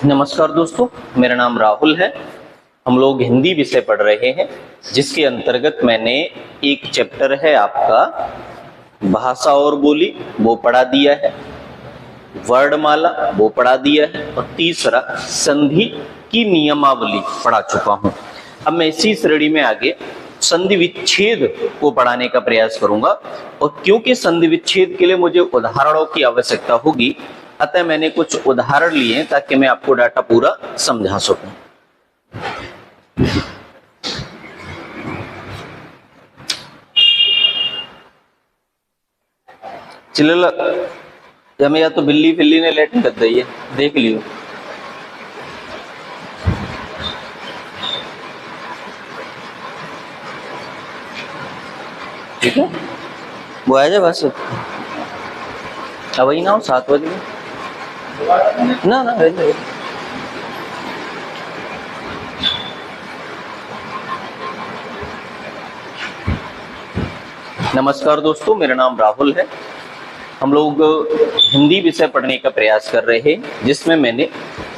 नमस्कार दोस्तों, मेरा नाम राहुल है। हम लोग हिंदी विषय पढ़ रहे हैं, जिसके अंतर्गत मैंने एक चैप्टर है आपका भाषा और बोली, वो पढ़ा दिया है। वर्णमाला वो पढ़ा दिया है, और तीसरा संधि की नियमावली पढ़ा चुका हूं। अब मैं इसी श्रेणी में आगे संधि विच्छेद को पढ़ाने का प्रयास करूंगा, और क्योंकि संधि विच्छेद के लिए मुझे उदाहरणों की आवश्यकता होगी, अतः मैंने कुछ उदाहरण लिए ताकि मैं आपको डाटा पूरा समझा सकूं। चलो, हमें या तो बिल्ली फिल्ली ने लेट कर दी है, देख लियो। ठीक है, वो आ जाए बस। अब वही ना हो 7 बजे ना ना नमस्कार दोस्तों, मेरा नाम राहुल है। हम लोग हिंदी विषय पढ़ने का प्रयास कर रहे हैं, जिसमें मैंने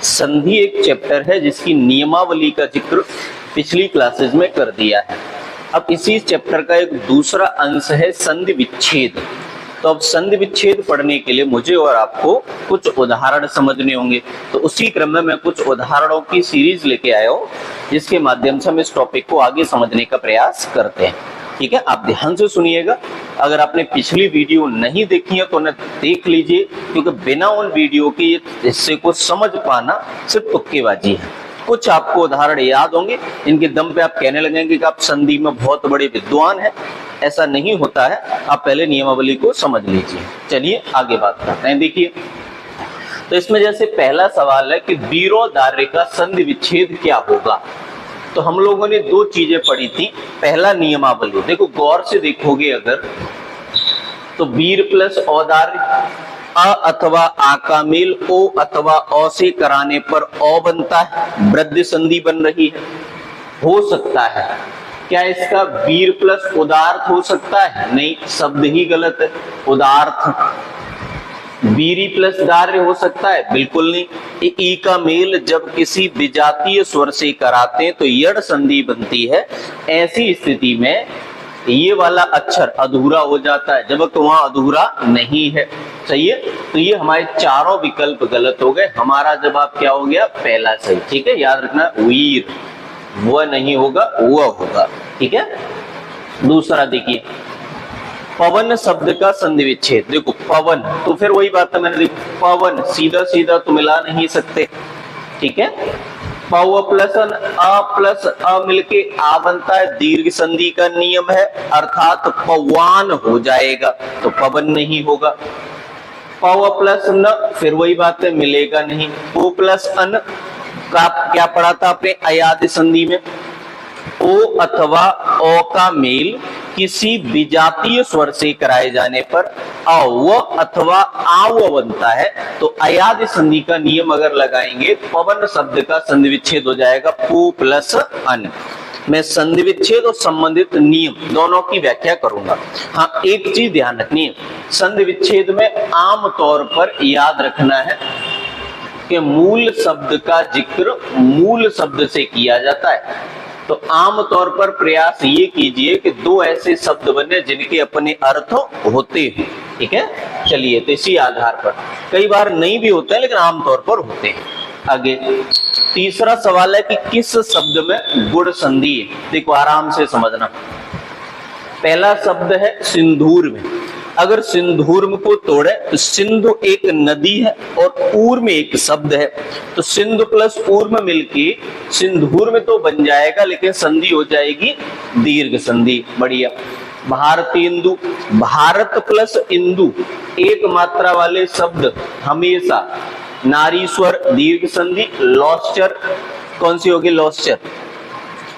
संधि एक चैप्टर है जिसकी नियमावली का जिक्र पिछली क्लासेस में कर दिया है। अब इसी चैप्टर का एक दूसरा अंश है संधि विच्छेद। तो अब संधि विच्छेद पढ़ने के लिए मुझे और आपको कुछ उदाहरण समझने होंगे। तो उसी क्रम में मैं कुछ उदाहरणों की सीरीज लेके आया हूं, जिसके माध्यम से हम इस टॉपिक को आगे समझने का प्रयास करते हैं। ठीक है, आप ध्यान से सुनिएगा। अगर आपने पिछली वीडियो नहीं देखी है तो उन्हें देख लीजिए, क्योंकि बिना उन वीडियो के हिस्से को समझ पाना सिर्फ तुक्केबाजी है। कुछ आपको उदाहरण याद होंगे, इनके दम पे आप कहने लगेंगे कि आप संधि में बहुत बड़े विद्वान हैं। ऐसा नहीं होता है, आप पहले नियमावली को समझ लीजिए। चलिए आगे बात करते हैं। देखिए, तो इसमें जैसे पहला सवाल है कि वीरोदार्य का संधि विच्छेद क्या होगा। तो हम लोगों ने दो चीजें पढ़ी थी। पहला नियमावली, देखो गौर से देखोगे अगर, तो वीर प्लस औदार्य, अ अथवा आ का मेल ओ अथवा अ से कराने पर अ बनता है, वृद्धि संधि बन रही है। हो सकता है क्या इसका वीर प्लस उदार्थ हो सकता है? नहीं, शब्द ही गलत है। उदार्थ वीरी प्लस दार्य हो सकता है? बिल्कुल नहीं। ई का मेल जब किसी विजातीय स्वर से कराते हैं तो यड़ संधि बनती है। ऐसी स्थिति में ये वाला अक्षर अधूरा हो जाता है, जबकि वहां अधूरा नहीं है। सही है, तो ये हमारे चारों विकल्प गलत हो गए। हमारा जवाब क्या हो गया? पहला सही। ठीक है, याद रखना, वीर वह नहीं होगा, वह होगा। ठीक है, दूसरा देखिए, पवन शब्द का संधि विच्छेद। देखो पवन, तो फिर वही बात है, मैंने देखो पवन सीधा सीधा तो मिला नहीं सकते। ठीक है, पव प्लस अ प्लस अ मिलके आ बनता है, दीर्घ संधि का नियम है, अर्थात पवान हो जाएगा, तो पवन नहीं होगा। पव प्लस न, फिर वही बात है, मिलेगा नहीं। ओ प्लस अन का क्या पढ़ा था आपने अयादि संधि में? ओ अथवा ओ का मेल किसी विजातीय स्वर से कराए जाने पर अव अथवा आव बनता है, तो अयादि संधि का नियम अगर लगाएंगे, पवन शब्द का संधि विच्छेद हो जाएगा पु प्लस अन। मैं संधि विच्छेद और संबंधित नियम दोनों की व्याख्या करूंगा। हाँ, एक चीज ध्यान रखनी है, संधि विच्छेद में आम तौर पर याद रखना है कि मूल शब्द का जिक्र मूल शब्द से किया जाता है। तो आम तौर पर प्रयास ये कीजिए कि दो ऐसे शब्द बने जिनके अपने अर्थ होते हैं। ठीक है, चलिए, तो इसी आधार पर कई बार नहीं भी होते हैं, लेकिन आमतौर पर होते हैं। आगे तीसरा सवाल है कि किस शब्द में गुण संधि है। देखो आराम से समझना। पहला शब्द है सिंदूर में। अगर सिंधूर को तोड़े तो सिंधु एक नदी है और ऊर में एक शब्द है, तो सिंधु प्लस ऊर में मिलके सिंधूर में तो बन जाएगा, लेकिन संधि हो जाएगी दीर्घ संधि। बढ़िया। भारतेंदु, भारत प्लस इंदु एक मात्रा वाले शब्द हमेशा नारी स्वर दीर्घ संधि। लॉस्चर कौन सी होगी? लॉस्चर,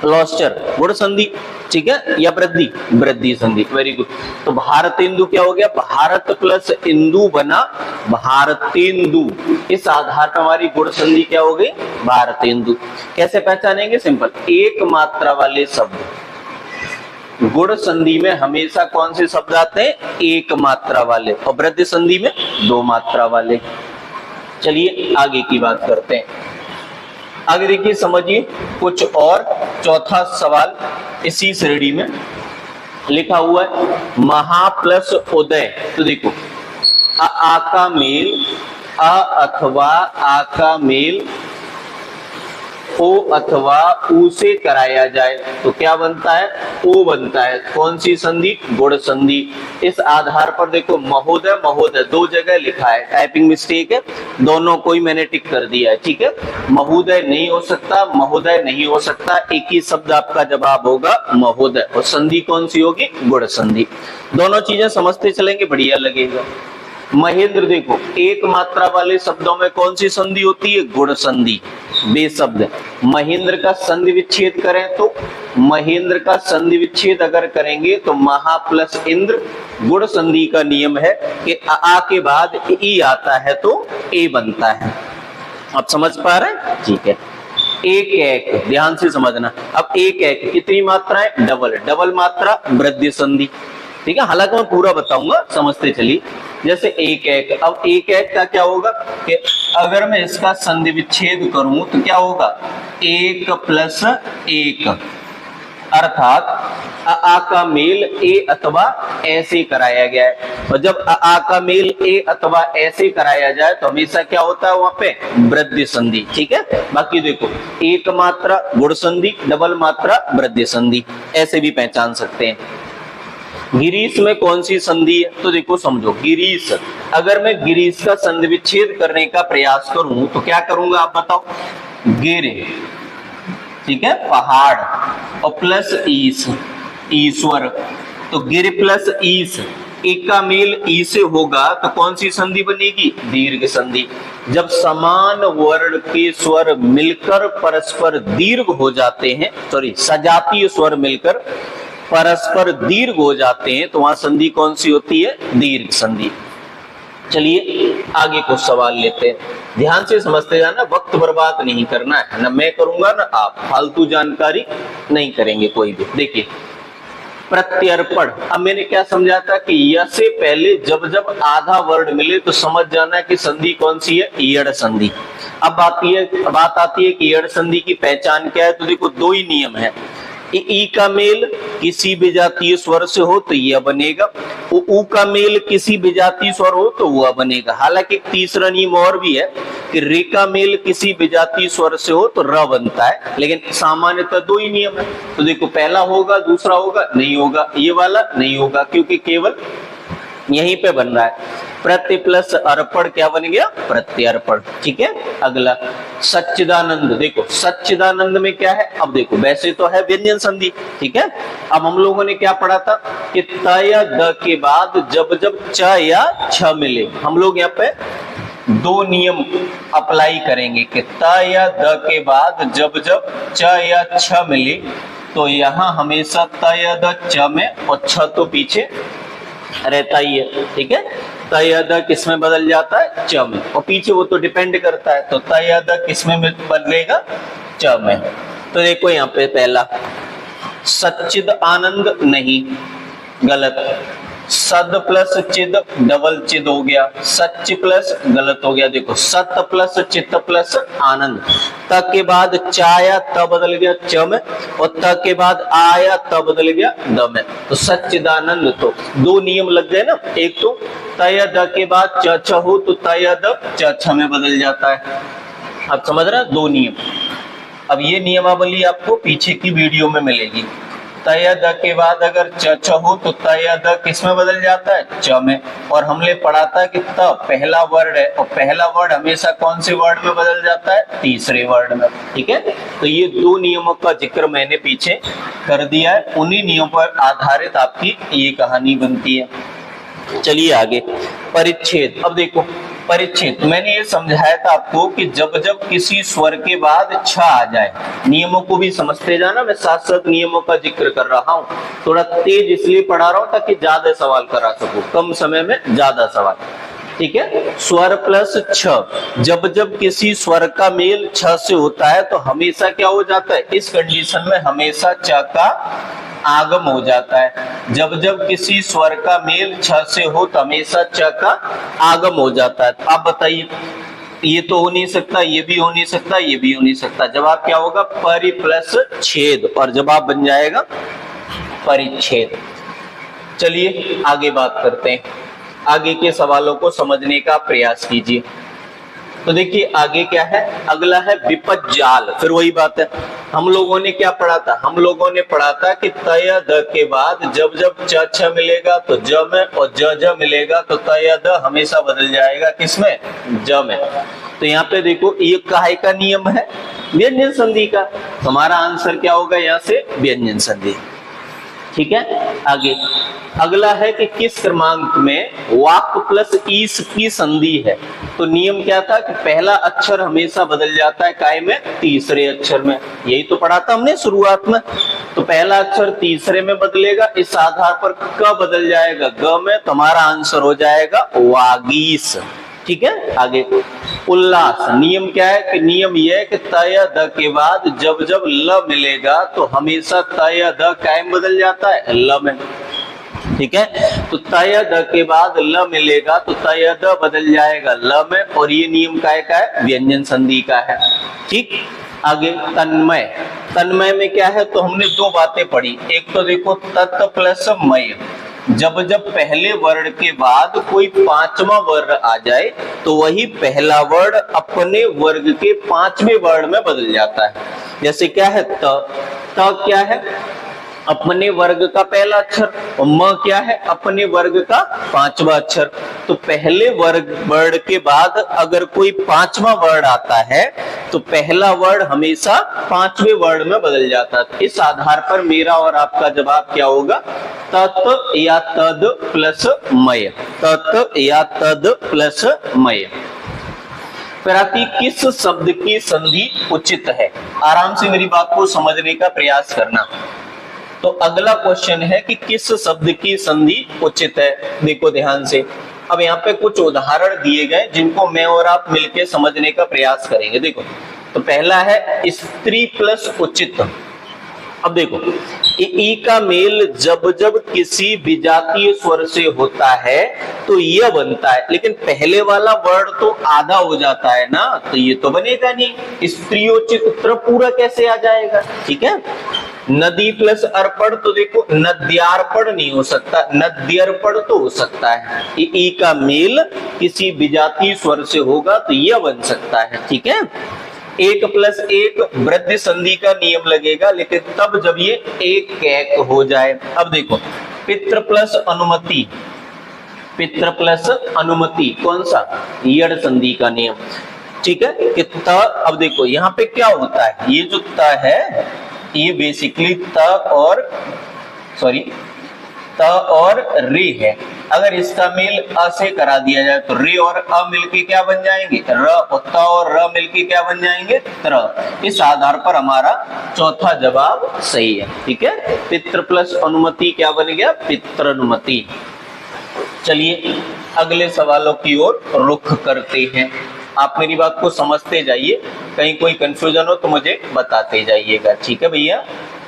लॉस्चर गुण संधि। ठीक है, या वृद्धि, वृद्धि संधि। Very good. तो भारतेंदु क्या हो गया? भारत प्लस इंदु बना भारतेंदु। इस आधार पर हमारी गुण संधि क्या हो गई? भारतेंदु। कैसे पहचानेंगे? सिंपल, एक मात्रा वाले शब्द गुण संधि में हमेशा कौन से शब्द आते हैं? एक मात्रा वाले, और वृद्धि संधि में 2 मात्रा वाले। चलिए आगे की बात करते हैं। आगे देखिए, समझिए कुछ और। चौथा सवाल इसी श्रेणी में लिखा हुआ है, महा प्लस उदय। तो देखो, आ का मेल अ अथवा आ का मेल ओ अथवा ऊ से कराया जाए तो क्या बनता है? ओ बनता है। कौन सी संधि? गुण संधि। इस आधार पर देखो, महोदय महोदय दो जगह लिखा है, टाइपिंग मिस्टेक है, दोनों को ही मैंने टिक कर दिया है, ठीक है। महोदय नहीं हो सकता, महोदय नहीं हो सकता, एक ही शब्द आपका जवाब होगा महोदय। और संधि कौन सी होगी? गुण संधि। दोनों चीजें समझते चलेंगे, बढ़िया लगेगा। महेंद्र, देखो एक मात्रा वाले शब्दों में कौन सी संधि होती है? गुण संधि। बेशब्द महेंद्र का संधि विच्छेद करें तो, महेंद्र का संधि विच्छेद अगर करेंगे तो महा प्लस इंद्र। गुण संधि का नियम है कि आ के बाद ई आता है तो ए बनता है। आप समझ पा रहे हैं? ठीक है। एक एक ध्यान से समझना। अब एक एक कितनी मात्राएं? डबल। डबल मात्रा वृद्धि संधि, ठीक है। हालांकि मैं पूरा बताऊंगा, समझते चलिए। जैसे एक एक, अब एक एक का क्या होगा कि अगर मैं इसका संधि विच्छेद करूं तो क्या होगा? एक प्लस एक, अर्थात आ का मेल ए अथवा ऐसे कराया गया है। और जब आ का मेल ए अथवा ऐसे कराया जाए तो हमेशा क्या होता है वहां पे? वृद्धि संधि, ठीक है। बाकी देखो, एक मात्रा गुण संधि, डबल मात्रा वृद्धि संधि, ऐसे भी पहचान सकते हैं। गिरीश में कौन सी संधि है? तो देखो समझो, गिरीश, अगर मैं गिरीश का संधि विच्छेद करने का प्रयास करूं तो क्या करूंगा आप बताओ? गिर, ठीक है, पहाड़, और प्लस ईस, ईश्वर। तो गिर प्लस ईस, एक का मेल ई से होगा तो कौन सी संधि बनेगी? दीर्घ संधि। जब समान वर्ण के स्वर मिलकर परस्पर दीर्घ हो जाते हैं, सॉरी सजातीय स्वर मिलकर परस्पर दीर्घ हो जाते हैं तो वहां संधि कौन सी होती है? दीर्घ संधि। चलिए आगे कुछ सवाल लेते हैं, ध्यान से समझते जाना, वक्त बर्बाद नहीं करना है, ना मैं करूंगा ना आप, फालतू जानकारी नहीं करेंगे कोई भी। देखिए, प्रत्यर्पण। अब मैंने क्या समझा था कि य से पहले जब जब आधा वर्ड मिले तो समझ जाना कि संधि कौन सी है? ईयड़ संधि। अब बात आती है कि ईयड़ संधि की पहचान क्या है? तो देखो, दो ही नियम है। ई का मेल किसी विजातीय स्वर से हो तो यह बनेगा, ऊ का मेल किसी विजातीय स्वर हो तो वह बनेगा। हालांकि एक तीसरा नियम और भी है कि रे का मेल किसी विजातीय स्वर से हो तो र बनता है, लेकिन सामान्यतः दो ही नियम है। तो देखो, पहला होगा, दूसरा होगा, नहीं होगा, ये वाला नहीं होगा, क्योंकि केवल यहीं पे बन रहा है। प्रत्य प्लस अर्पण क्या बन गया? प्रत्यर्पण, ठीक है। अगला सच्चिदानंद। देखो, सच्चिदानंद में क्या है? अब देखो, वैसे तो है व्यंजन संधि, ठीक है। अब हम लोगों ने क्या पढ़ा था कि त या द के बाद जब जब च या छ मिले, हम लोग यहाँ पे दो नियम अप्लाई करेंगे कि त या द के बाद जब जब च या छ मिले तो यहाँ हमेशा त या द च में और छ तो पीछे रहता ही है, ठीक है। त या द किस में बदल जाता है? च में, और पीछे वो तो डिपेंड करता है। तो त या द किस में बदलेगा? च में। तो देखो यहाँ पे पहला सच्चिद आनंद, नहीं, गलत। सद प्लस चिद डबल चिद हो गया, सच प्लस, गलत हो गया। देखो, सत प्लस चित्त प्लस आनंद, त के बाद चाया त बदल गया च में, और त के बाद आया त बदल गया द में। तो सच्चिदानंद, तो दो नियम लग गए ना। एक तो त या द के बाद च छ हो तो त या द च छ में बदल जाता है। आप समझ रहे हैं? दो नियम। अब ये नियमावली आपको पीछे की वीडियो में मिलेगी। त या द के बाद अगर च छ हो तो त या द किस में बदल जाता है? च में। और हमने पढ़ा था कि त पहला वर्ड है, और पहला वर्ड हमेशा कौन से वर्ड में बदल जाता है? तीसरे वर्ड में, ठीक है। तो ये दो नियमों का जिक्र मैंने पीछे कर दिया है, उन्हीं नियमों पर आधारित आपकी ये कहानी बनती है। चलिए आगे, परिच्छेद। अब देखो, परिच्छेद मैंने ये समझाया था आपको कि जब जब किसी स्वर के बाद छ आ जाए, नियमों को भी समझते जाना, मैं साथ साथ नियमों का जिक्र कर रहा हूँ। थोड़ा तेज इसलिए पढ़ा रहा हूँ ताकि ज्यादा सवाल करा सकूं, कम समय में ज्यादा सवाल, ठीक है। स्वर प्लस छ, जब जब किसी स्वर का मेल छ से होता है तो हमेशा क्या हो जाता है? इस कंडीशन में हमेशा च का आगम हो जाता है। जब जब किसी स्वर का मेल छ से हो तो हमेशा च का आगम हो जाता है। आप बताइए, ये तो हो नहीं सकता, ये भी हो नहीं सकता, ये भी हो नहीं सकता। जवाब क्या होगा? परि प्लस छेद, और जवाब बन जाएगा परिच्छेद। चलिए आगे बात करते हैं, आगे के सवालों को समझने का प्रयास कीजिए। तो देखिए आगे क्या है, अगला है विपद जाल। फिर वही बात है, हम लोगों ने क्या पढ़ा था? हम लोगों ने पढ़ा था कि तय द के बाद जब जब च छ मिलेगा तो ज में, और ज ज मिलेगा तो तय द हमेशा बदल जाएगा किसमें? ज में। तो यहाँ पे देखो ये काहे का नियम है? व्यंजन संधि का। हमारा आंसर क्या होगा यहाँ से? व्यंजन संधि। ठीक है, आगे अगला है कि किस क्रमांक में वाक प्लस ईस की संधि है? तो नियम क्या था कि पहला अक्षर हमेशा बदल जाता है काय में? तीसरे अक्षर में। यही तो पढ़ा था हमने शुरुआत में। तो पहला अक्षर तीसरे में बदलेगा, इस आधार पर क बदल जाएगा ग में, तो हमारा आंसर हो जाएगा वागीस। ठीक है, आगे उल्लास। नियम क्या है कि नियम यह है कि तय द के बाद जब जब ल मिलेगा तो हमेशा तय द काय में बदल जाता है? ल में। ठीक है, तो तय द के बाद ल मिलेगा तो तय द बदल जाएगा ल में, और ये नियम काय का है? व्यंजन संधि का है। ठीक, आगे तन्मय। तन्मय में क्या है? तो हमने दो बातें पढ़ी, एक तो देखो तत् प्लस मय। जब जब पहले वर्ण के बाद कोई पांचवा वर्ण आ जाए तो वही पहला वर्ण अपने वर्ग के पांचवें वर्ण में बदल जाता है। जैसे क्या है? त क्या है? अपने वर्ग का पहला अक्षर, और म क्या है? अपने वर्ग का पांचवा अक्षर। तो पहले वर्ग वर्ण के बाद अगर कोई पांचवा वर्ण आता है तो पहला वर्ण हमेशा पांचवें वर्ण में बदल जाता है। इस आधार पर मेरा और आपका जवाब क्या होगा? तत् या तद प्लस मय। तत् या तद प्लस मय। फिर आती किस शब्द की संधि उचित है? आराम से मेरी बात को समझने का प्रयास करना। तो अगला क्वेश्चन है कि किस शब्द की संधि उचित है? देखो ध्यान से, अब यहाँ पे कुछ उदाहरण दिए गए जिनको मैं और आप मिलके समझने का प्रयास करेंगे। देखो, तो पहला है स्त्री प्लस उचित। अब देखो, ई का मेल जब जब किसी विजातीय स्वर से होता है तो यह बनता है, लेकिन पहले वाला वर्ड तो आधा हो जाता है ना, तो ये तो बनेगा नहीं। स्त्रियोचित उत्तर पूरा कैसे आ जाएगा? ठीक है, नदी प्लस अर्पण, तो देखो नद्यार्पण नहीं हो सकता, नद्यर्पण तो हो सकता है। ई का मेल किसी विजातीय स्वर से होगा तो यह बन सकता है। ठीक है, एक प्लस एक वृद्धि संधि का नियम लगेगा, लेकिन तब जब ये एक कैक हो जाए। अब देखो, पितृ प्लस अनुमति, पितृ प्लस अनुमति कौन सा? यड़ संधि का नियम। ठीक है, कि त, अब देखो यहाँ पे क्या होता है, ये जो त है ये बेसिकली त और रे है। अगर इसका मेल अ से करा दिया जाए तो रे और अ मिलके क्या बन जाएंगे? र, और त और र मिलके क्या बन जाएंगे? त्र। इस आधार पर हमारा चौथा जवाब सही है। ठीक है, पितृ प्लस अनुमति क्या बन गया? पितृनुमति। चलिए अगले सवालों की ओर रुख करते हैं। आप मेरी बात को समझते जाइए, कहीं कोई कंफ्यूजन हो तो मुझे बताते जाइएगा। ठीक है भैया,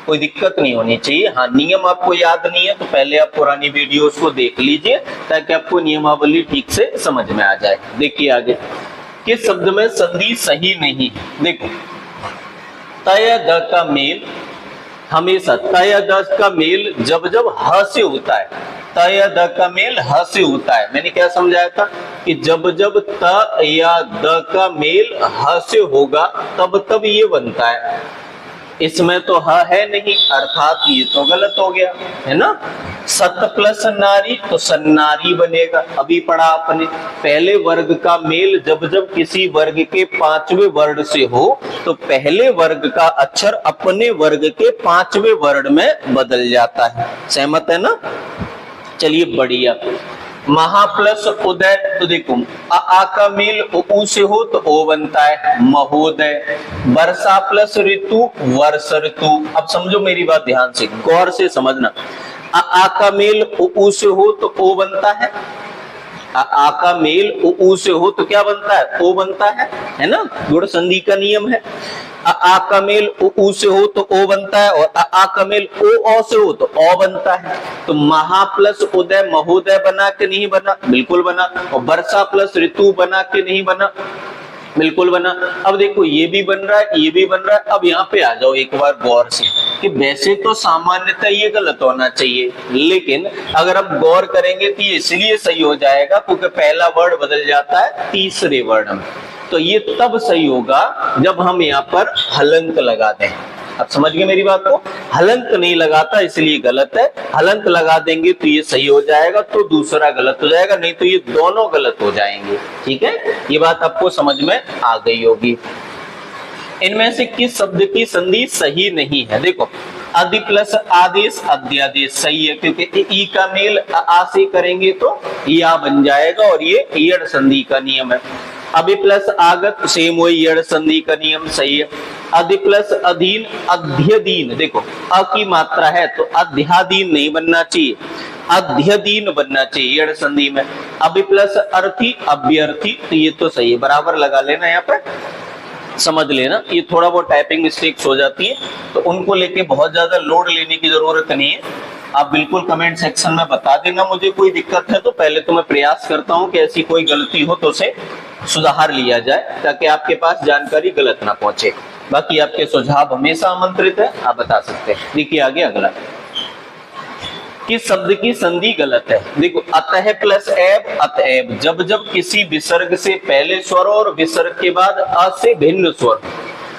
कोई दिक्कत नहीं होनी चाहिए। हाँ, नियम आपको याद नहीं है तो पहले आप पुरानी वीडियोस को देख लीजिए ताकि आपको नियमावली ठीक से समझ में आ जाए। देखिए आगे, किस शब्द में संधि सही नहीं? देखो, तय द का मेल हमेशा, तय द का मेल जब जब ह से होता है, तय द का मेल ह से होता है। मैंने क्या समझाया था कि जब जब त या द का मेल ह से होगा तब तब ये बनता है। इसमें तो ह है नहीं, अर्थात ये तो गलत हो गया, है ना। सत प्लस नारी तो सन्नारी बनेगा। अभी पढ़ा आपने, पहले वर्ग का मेल जब जब किसी वर्ग के पांचवें वर्ण से हो तो पहले वर्ग का अक्षर अपने वर्ग के पांचवें वर्ण में बदल जाता है। सहमत है ना? चलिए बढ़िया। महा प्लस उदय, तो देखो आ का मेल उ से हो तो ओ बनता है महोदय। वर्षा प्लस ऋतु वर्ष ऋतु। अब समझो मेरी बात ध्यान से, गौर से समझना। आ का मेल उ से हो तो ओ बनता है, आ का मेल उ से हो तो क्या बनता है? ओ बनता है ना, गुण संधि का नियम है। आ का मेल उ से हो तो ओ बनता है, और आ का मेल ओ से हो तो ओ बनता है। तो महा प्लस उदय महोदय बना के नहीं बना? बिल्कुल बना। और वर्षा प्लस ऋतु बना के नहीं बना? बिल्कुल बना। अब देखो ये भी बन रहा है, ये भी बन रहा है। अब यहाँ पे आ जाओ एक बार गौर से कि वैसे तो सामान्यतः ये गलत होना चाहिए, लेकिन अगर हम गौर करेंगे तो ये इसलिए सही हो जाएगा क्योंकि पहला वर्ड बदल जाता है तीसरे वर्ड में। तो ये तब सही होगा जब हम यहाँ पर हलंत लगा दें। अब समझ गए मेरी बात को? हलंत नहीं लगाता इसलिए गलत है, हलंत लगा देंगे तो ये सही हो जाएगा, तो दूसरा गलत हो जाएगा, नहीं तो ये दोनों गलत हो जाएंगे। ठीक है, ये बात आपको समझ में आ गई होगी। इनमें से किस शब्द की संधि सही नहीं है? देखो, अधि प्लस आदेश अध्यादेश सही है, क्योंकि ई का मेल आ से करेंगे तो या बन जाएगा, और ये यड़ संधि का नियम है। अभि प्लस आगत सेम वही यड़ संधि का नियम सही है। अधि प्लस अधीन अध्यधीन, देखो अ की मात्रा है तो अध्याधीन नहीं बनना चाहिए, अध्यधीन बनना चाहिए यड़ संधि में। अभि प्लस अर्थी अभ्यर्थी, तो ये तो सही है, बराबर लगा लेना यहाँ पे, समझ लेना। ये थोड़ा बहुत टाइपिंग मिस्टेक्स हो जाती है तो उनको लेके बहुत ज्यादा लोड लेने की जरूरत नहीं है। आप बिल्कुल कमेंट सेक्शन में बता देना मुझे कोई दिक्कत है तो, पहले तो मैं प्रयास करता हूं कि ऐसी कोई गलती हो तो उसे सुधार लिया जाए, ताकि आपके पास जानकारी गलत ना पहुंचे। बाकी आपके सुझाव हमेशा आमंत्रित है, आप बता सकते हैं। देखिए आगे अगला, किस शब्द की संधि गलत है? देखो, अतः प्लस एब अतएब, जब जब किसी विसर्ग से पहले स्वर और विसर्ग के बाद अ से भिन्न स्वर,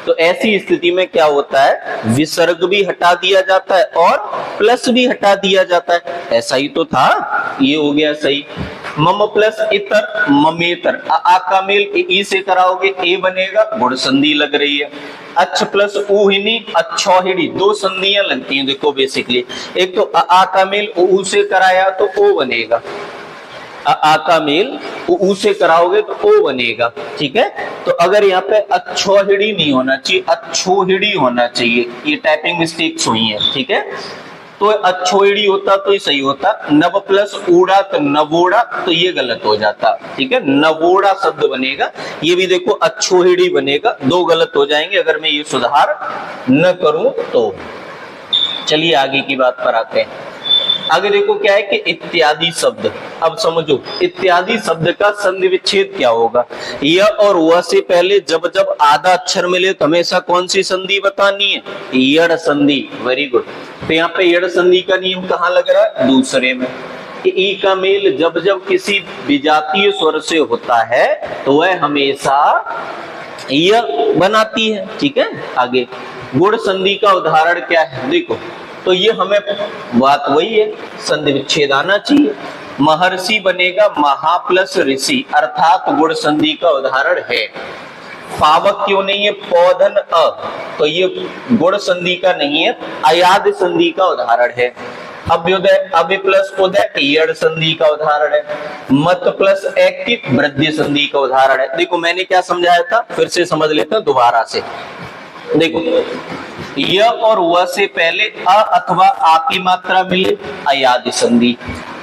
तो ऐसी स्थिति में क्या होता है, विसर्ग भी हटा दिया जाता है और प्लस भी हटा दिया जाता है। ऐसा ही तो था, ये हो गया सही। मम प्लस इतर ममेतर, आ का मेल ई से कराओगे ए बनेगा, गुण संधि लग रही है। अच्छ प्लस ऊहिनी अच्छौहिणी, दो संधियां लगती हैं देखो बेसिकली, एक तो आ का मेल ऊ से कराया तो ओ बनेगा, आ का मेल ऊ से कराओगे तो ओ बनेगा। ठीक है, तो अगर यहाँ पे अच्छौहिणी नहीं होना चाहिए, अच्छोहिणी होना चाहिए, ये टाइपिंग मिस्टेक्स हुई है। ठीक है, तो अच्छोहिणी होता तो ये सही होता। नव प्लस ऊड़ा तो नवोड़ा, तो ये गलत हो जाता। ठीक है, नवोड़ा शब्द बनेगा, ये भी देखो अच्छोहिणी बनेगा, दो गलत हो जाएंगे अगर मैं ये सुधार न करूं तो। चलिए आगे की बात पर आते हैं। आगे देखो क्या है कि इत्यादि शब्द, अब समझो इत्यादि शब्द का संधि विच्छेद क्या होगा। य और व से पहले जब जब आधा अक्षर मिले तो हमेशा कौन सी संधि बतानी है, यड़ संधि। वेरी गुड, तो यहाँ पे यड़ संधि का नियम कहाँ लग रहा है, दूसरे में। ई का मेल जब जब किसी विजातीय स्वर से होता है तो वह हमेशा य बनाती है। ठीक है, आगे गुण संधि का उदाहरण क्या है, देखो तो ये हमें बात वही है, संधि विच्छेद आना चाहिए। महर्षि बनेगा महा प्लस ऋषि, अर्थात गुण संधि का उदाहरण है। पावक क्यों नहीं है, पौधन अ, तो ये गुण संधि का नहीं है, अयाद संधि का उदाहरण है। अभ्युदय अभि प्लस उदय यड़ संधि का उदाहरण है। मत प्लस एक्टिव वृद्धि संधि का उदाहरण है। देखो मैंने क्या समझाया था, फिर से समझ लेते हैं दोबारा से। देखो, य और व से पहले अ अथवा आ की मात्रा मिले, अयादि संधि।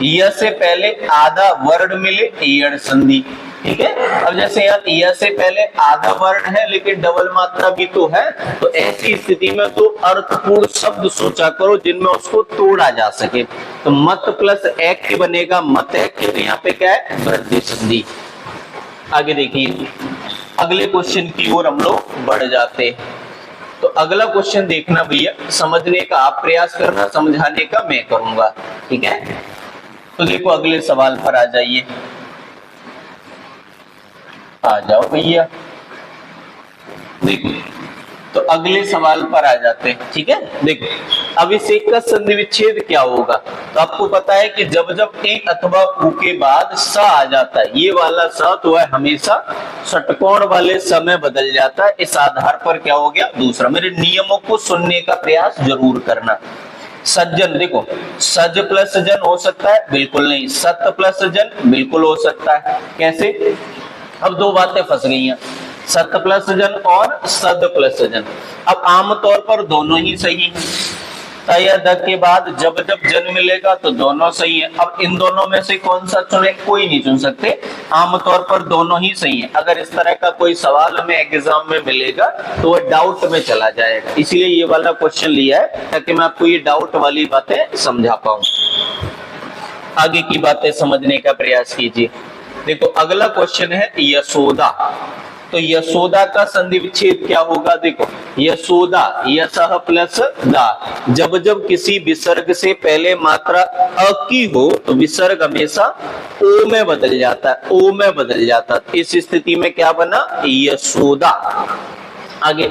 य से पहले आधा वर्ण मिले, यड़ संधि। ठीक है, अब जैसे यहाँ य से पहले आधा वर्ण है लेकिन डबल मात्रा भी तो है, तो ऐसी स्थिति में तो अर्थपूर्ण शब्द सोचा करो जिनमें उसको तोड़ा जा सके। तो मत प्लस एक बनेगा मत एक, तो यहाँ पे क्या है, वृद्धि संधि। आगे देखिए, अगले क्वेश्चन की ओर हम लोग बढ़ जाते हैं। तो अगला क्वेश्चन देखना भैया, समझने का आप प्रयास करना, समझाने का मैं करूंगा। ठीक है, तो देखो अगले सवाल पर आ जाइए, आ जाओ भैया। देखो तो अगले सवाल पर आ जाते हैं। ठीक है, देखो अभिषेक का संधि विच्छेद क्या होगा। तो आपको पता है कि जब जब ए अथवा उ के बाद स आ जाता है, ये वाला स तो है हमेशा षटकोण वाले स में बदल जाता है। इस आधार पर क्या हो गया, दूसरा। मेरे नियमों को सुनने का प्रयास जरूर करना। सज्जन, देखो सज प्लस जन हो सकता है, बिल्कुल नहीं। सत प्लस जन बिल्कुल हो सकता है। कैसे, अब दो बातें फंस गई हैं, सत प्लस जन और सद प्लस जन। अब आमतौर पर दोनों ही सही हैं, तय द के बाद जब जब जन मिलेगा तो दोनों सही है। अब इन दोनों में से कौन सा चुने, कोई नहीं चुन सकते, आमतौर पर दोनों ही सही है। अगर इस तरह का कोई सवाल हमें एग्जाम में मिलेगा तो वह डाउट में चला जाएगा, इसलिए ये वाला क्वेश्चन लिया है ताकि मैं आपको ये डाउट वाली बातें समझा पाऊं। आगे की बातें समझने का प्रयास कीजिए। देखो अगला क्वेश्चन है यशोदा। तो यशोदा का संधि विच्छेद क्या होगा? देखो यशोदा, यशः प्लस दा, जब जब किसी विसर्ग से पहले मात्रा अ की हो तो विसर्ग हमेशा ओ में बदल जाता है, ओ में बदल जाता है। इस स्थिति में क्या बना? यशोदा। आगे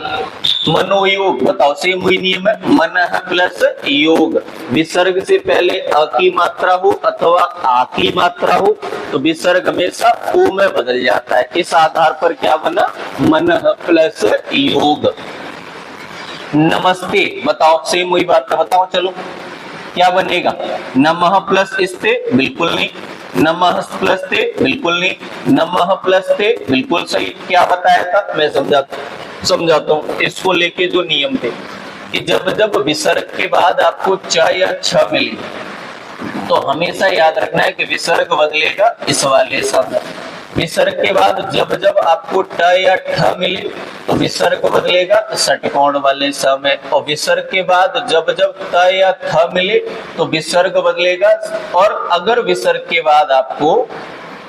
मनोयोग, बताओ सेम वही नियम है, मन प्लस योग, विसर्ग से पहले अ की मात्रा हो अथवा आ की मात्रा हो तो विसर्ग हमेशा ओ में बदल जाता है। इस आधार पर क्या बना? मन प्लस योग। नमस्ते, बताओ सेम वही बात है, बताओ चलो क्या बनेगा? नमः प्लस इस्ते, बिल्कुल नहीं। नमः प्लस ते, बिल्कुल नहीं। नमः प्लस ते, बिल्कुल सही। क्या बताया था? मैं समझाता हूं। इसको लेके जो नियम थे कि जब जब विसर्ग के बाद आपको च या छ मिले तो हमेशा याद रखना है कि विसर्ग बदलेगा इस वाले शब्द। विसर्ग के बाद जब जब आपको ट या ठ मिले तो विसर्ग बदलेगा षटकोण वाले स में, और विसर्ग के बाद जब जब त या थ मिले तो विसर्ग बदलेगा। और अगर विसर्ग के बाद आपको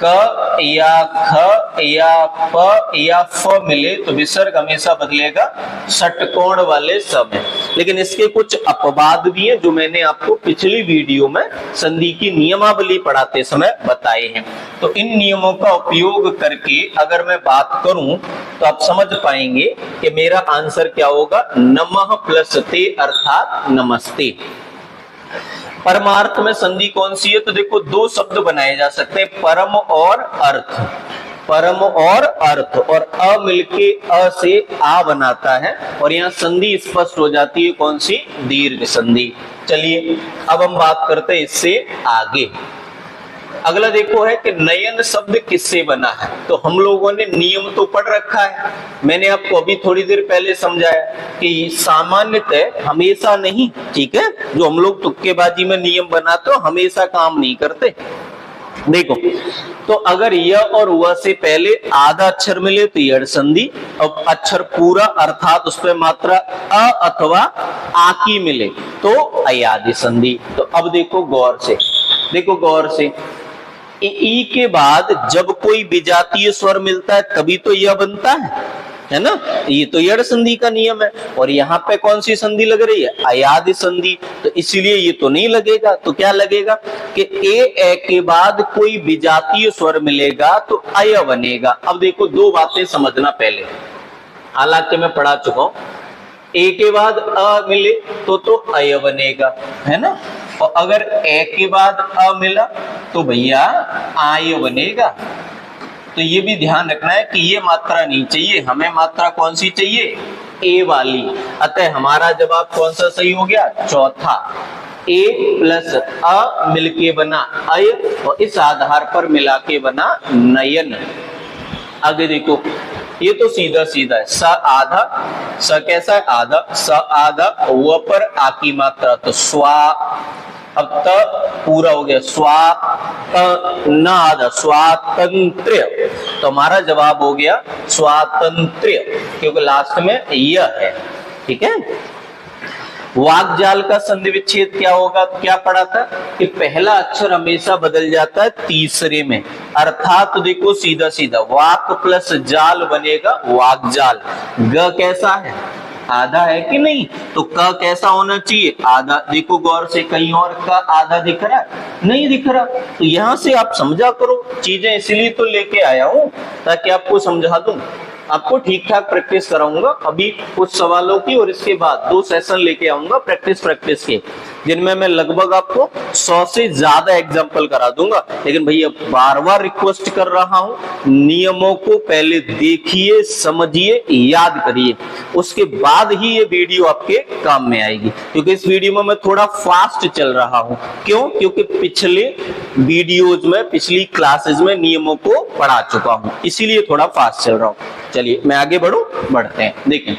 क या ख या प या फ मिले तो विसर्ग हमेशा बदलेगा षटकोण वाले स में। लेकिन इसके कुछ अपवाद भी हैं जो मैंने आपको पिछली वीडियो में संधि की नियमावली पढ़ाते समय बताए हैं। तो इन नियमों का उपयोग करके अगर मैं बात करूं तो आप समझ पाएंगे कि मेरा आंसर क्या होगा? नमः प्लस ते अर्थात नमस्ते। परमार्थ में संधि कौन सी है? तो देखो दो शब्द बनाए जा सकते हैं, परम और अर्थ। परम और अर्थ, और अ मिलके अ से आ बनाता है और यहाँ संधि स्पष्ट हो जाती है, कौन सी? दीर्घ संधि। चलिए अब हम बात करते हैं इससे आगे। अगला देखो है कि नयन शब्द किससे बना है? तो हम लोगों ने नियम तो पढ़ रखा है, मैंने आपको अभी थोड़ी देर पहले समझाया कि सामान्यतः हमेशा नहीं, ठीक है, जो हम लोग तुक्केबाजी में नियम बनाते हो हमेशा काम नहीं करते। देखो तो अगर य और व से पहले आधा अक्षर मिले तो यड़ संधि, और अक्षर पूरा अर्थात उस पर मात्रा अ अथवा आ की मिले तो अयादि संधि। तो अब देखो गौर से, देखो गौर से, ई के बाद जब कोई विजातीय स्वर मिलता है तभी तो यह बनता है ना? ये तो यड़ संधि का नियम है। और यहाँ पे कौन सी संधि लग रही है? अयादि संधि। तो इसीलिए ये तो नहीं लगेगा। तो क्या लगेगा कि ए के बाद कोई विजातीय स्वर मिलेगा तो अय बनेगा। अब देखो दो बातें समझना पहले, हालांकि मैं पढ़ा चुका हूं। ए के बाद अ मिले तो अय बनेगा, है ना? और अगर ए के बाद अ मिला तो भैया आय बनेगा। तो ये भी ध्यान रखना है कि ये मात्रा नहीं चाहिए, हमें मात्रा कौन सी चाहिए? ए वाली। अतः हमारा जवाब कौन सा सही हो गया? चौथा। ए प्लस अ मिलके बना अय और इस आधार पर मिला के बना नयन। आगे देखो, ये तो सीधा सीधा है, स आधा, स कैसा है? आधा, स आधा, व पर आ की मात्रा तो स्वा। अब त पूरा हो गया, स्वा न आधा, स्वातंत्र्य। तो हमारा जवाब हो गया स्वातंत्र्य, क्योंकि लास्ट में यह है, ठीक है। वाक्जाल का संधि विच्छेद क्या होगा? क्या पढ़ा था कि पहला अक्षर हमेशा बदल जाता है तीसरे में, अर्थात तो देखो सीधा सीधा वाक प्लस जाल बनेगा वाक्जाल। ग कैसा है? आधा है कि नहीं? तो क कैसा होना चाहिए? आधा। देखो गौर से, कहीं और का आधा दिख रहा है? नहीं दिख रहा। तो यहां से आप समझा करो चीजें, इसलिए तो लेके आया हूं ताकि आपको समझा दूं, आपको ठीक ठाक प्रैक्टिस कराऊंगा अभी कुछ सवालों की, और इसके बाद 2 सेशन लेके आऊंगा प्रैक्टिस के, जिनमें मैं लगभग आपको 100 से ज्यादा एग्जाम्पल करा दूंगा। लेकिन भैया बार बार रिक्वेस्ट कर रहा हूं, नियमों को पहले देखिए, समझिए, याद करिए, उसके बाद ही ये वीडियो आपके काम में आएगी। क्योंकि इस वीडियो में मैं थोड़ा फास्ट चल रहा हूं। क्यों? क्योंकि पिछले वीडियोज में, पिछली क्लासेज में नियमों को पढ़ा चुका हूं, इसीलिए थोड़ा फास्ट चल रहा हूं। चलिए मैं आगे बढ़ते हैं। देखें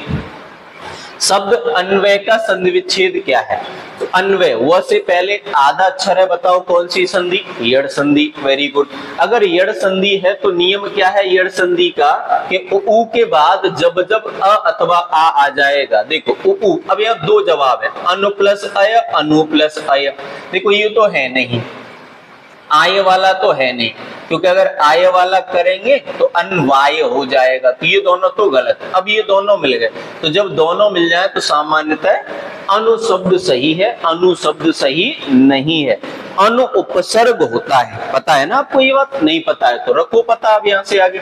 शब्द अन्वय का संधि विच्छेद क्या है? तो अन्वय, व से पहले आधा अक्षर है, बताओ कौन सी संधि? यड़ संधि। Very good. अगर यड़ संधि है तो नियम क्या है यड़ संधि का कि उ के बाद जब जब अ अथवा आ जाएगा, देखो उ। अब यहाँ 2 जवाब है, अनु प्लस अय, अनु प्लस अय। देखो ये तो है नहीं, आय वाला तो है नहीं, क्योंकि अगर आय वाला करेंगे तो अन्वाय हो जाएगा, तो ये दोनों तो गलत। अब ये दोनों मिल गए, तो जब दोनों मिल जाए तो सामान्यतः अनुशब्द सही है, अनुशब्द सही नहीं है। अनु उपसर्ग होता है, पता है ना आपको ये बात? नहीं पता है तो रखो पता। अब यहां से आगे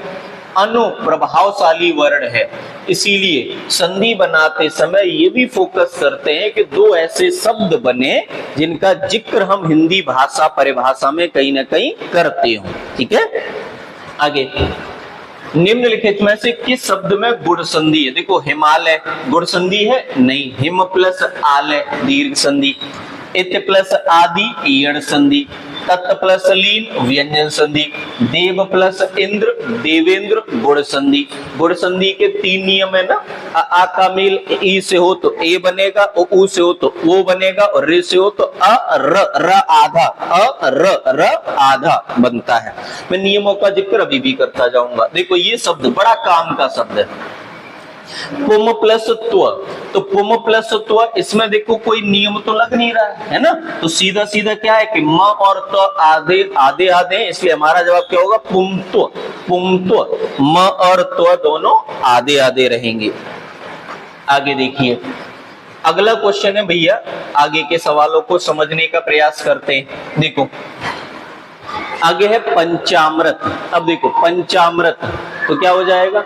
अनु प्रभावशाली वर्ण है, इसीलिए संधि बनाते समय ये भी फोकस करते हैं कि दो ऐसे शब्द बने जिनका जिक्र हम हिंदी भाषा परिभाषा में कहीं ना कहीं करते हो। ठीक है, आगे निम्नलिखित में से किस शब्द में गुण संधि है? देखो हिमालय गुण संधि है नहीं, हिम प्लस आलय दीर्घ संधि, इत प्लस आदि यण संधि, तत् प्लस लीन व्यंजन संधि, देव प्लस इंद्र देवेंद्र गुण संधि। गुण संधि के 3 नियम है ना, आ का मेल ई से हो तो ए बनेगा, उ से हो तो ओ बनेगा, और रे से हो तो अ र आधा, अ र आधा बनता है। मैं नियमों का जिक्र अभी भी करता जाऊंगा। देखो ये शब्द बड़ा काम का शब्द है, पुम प्लस त्व। तो पुम प्लस त्व, इसमें देखो कोई नियम तो लग नहीं रहा है ना, तो सीधा सीधा क्या है कि म और त आधे आधे आधे, इसलिए हमारा जवाब क्या होगा? पुमत्व। पुमत्व, म और त्व दोनों आधे आधे रहेंगे। आगे देखिए, अगला क्वेश्चन है भैया, आगे के सवालों को समझने का प्रयास करते हैं। देखो आगे है पंचामृत। अब देखो पंचामृत तो क्या हो जाएगा?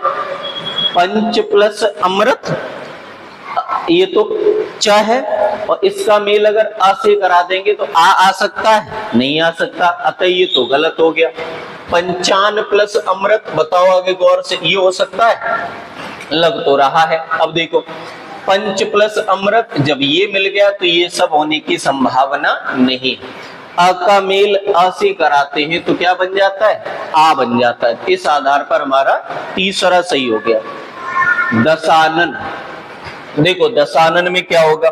पंच प्लस अमृत, ये तो च है, और इसका मेल अगर अ से करा देंगे तो आ सकता है? नहीं आ सकता, अतः ये तो गलत हो गया। पंचान प्लस अमृत, बताओ आगे गौर से, ये हो सकता है? लग तो रहा है। अब देखो पंच प्लस अमृत, जब ये मिल गया तो ये सब होने की संभावना नहीं। अ का मेल अ से कराते हैं तो क्या बन जाता है? आ बन जाता है। इस आधार पर हमारा तीसरा सही हो गया। दशानन, देखो दशानन में क्या होगा?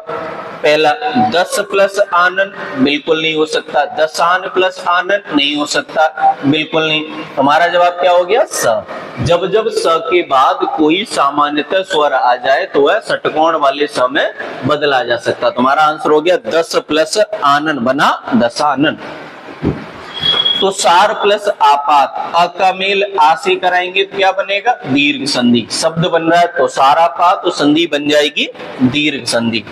पहला 10 प्लस आनन, बिल्कुल नहीं हो सकता। दशान प्लस आनन, नहीं हो सकता, बिल्कुल नहीं। हमारा जवाब क्या हो गया? स। जब जब स के बाद कोई सामान्यतः स्वर आ जाए तो वह षटकोण वाले स में बदला जा सकता। तुम्हारा आंसर हो गया 10 प्लस आनन बना दशानन। तो सार प्लस आपात, अ का मेल आ से कराएंगे तो क्या बनेगा? दीर्घ संधि। शब्द बन रहा है तो सारापात, तो संधि बन जाएगी दीर्घ संधि।